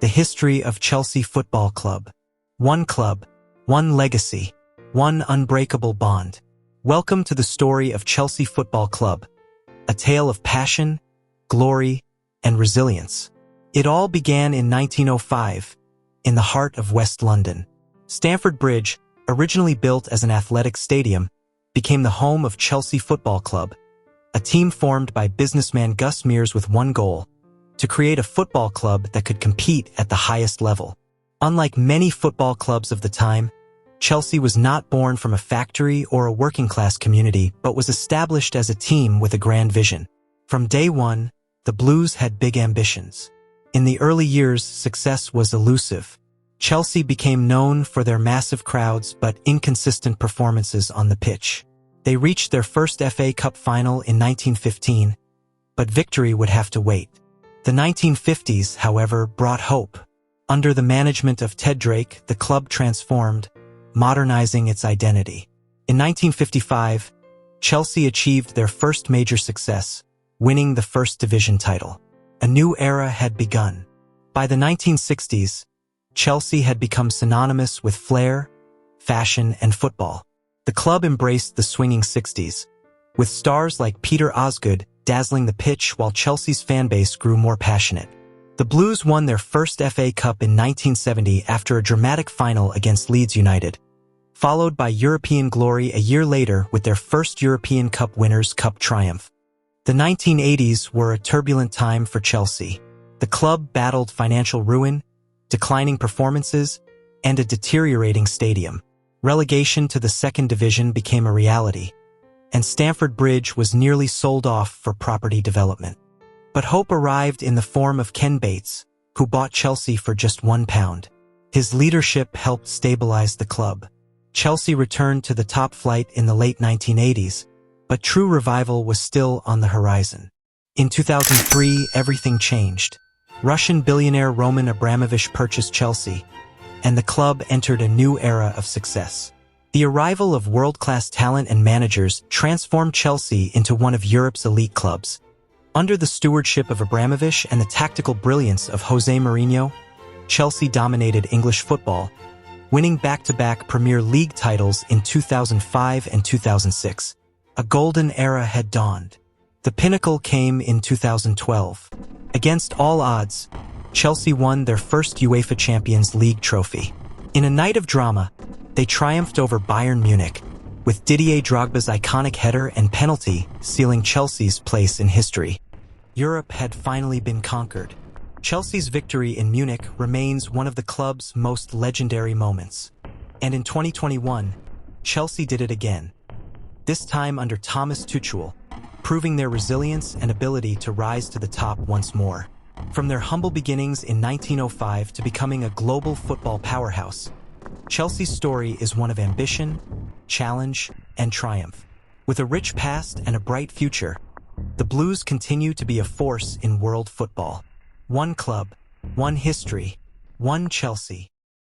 history of Chelsea Football Club. One club, one legacy, one unbreakable bond. Welcome to the story of Chelsea Football Club, a tale of passion, glory, and resilience. It all began in 1905, in the heart of West London. Stamford Bridge, originally built as an athletic stadium, became the home of Chelsea Football Club, a team formed by businessman Gus Mears with one goal: to create a football club that could compete at the highest level. Unlike many football clubs of the time, Chelsea was not born from a factory or a working-class community, but was established as a team with a grand vision. From day one, the Blues had big ambitions. In the early years, success was elusive. Chelsea became known for their massive crowds but inconsistent performances on the pitch. They reached their first FA Cup final in 1915, but victory would have to wait. The 1950s, however, brought hope. Under the management of Ted Drake, the club transformed, modernizing its identity. In 1955, Chelsea achieved their first major success, winning the First Division title. A new era had begun. By the 1960s, Chelsea had become synonymous with flair, fashion, and football. The club embraced the swinging 60s, with stars like Peter Osgood dazzling the pitch while Chelsea's fanbase grew more passionate. The Blues won their first FA Cup in 1970 after a dramatic final against Leeds United, followed by European glory a year later with their first European Cup Winners' Cup triumph. The 1980s were a turbulent time for Chelsea. The club battled financial ruin, declining performances, and a deteriorating stadium. Relegation to the second division became a reality, and Stamford Bridge was nearly sold off for property development. But hope arrived in the form of Ken Bates, who bought Chelsea for just £1. His leadership helped stabilize the club. Chelsea returned to the top flight in the late 1980s, but true revival was still on the horizon. In 2003, everything changed. Russian billionaire Roman Abramovich purchased Chelsea, and the club entered a new era of success. The arrival of world-class talent and managers transformed Chelsea into one of Europe's elite clubs. Under the stewardship of Abramovich and the tactical brilliance of Jose Mourinho, Chelsea dominated English football, winning back-to-back Premier League titles in 2005 and 2006. A golden era had dawned. The pinnacle came in 2012. Against all odds, Chelsea won their first UEFA Champions League trophy. In a night of drama, they triumphed over Bayern Munich, with Didier Drogba's iconic header and penalty sealing Chelsea's place in history. Europe had finally been conquered. Chelsea's victory in Munich remains one of the club's most legendary moments. And in 2021, Chelsea did it again, this time under Thomas Tuchel, proving their resilience and ability to rise to the top once more. From their humble beginnings in 1905 to becoming a global football powerhouse, Chelsea's story is one of ambition, challenge, and triumph. With a rich past and a bright future, the Blues continue to be a force in world football. One club, one history, one Chelsea.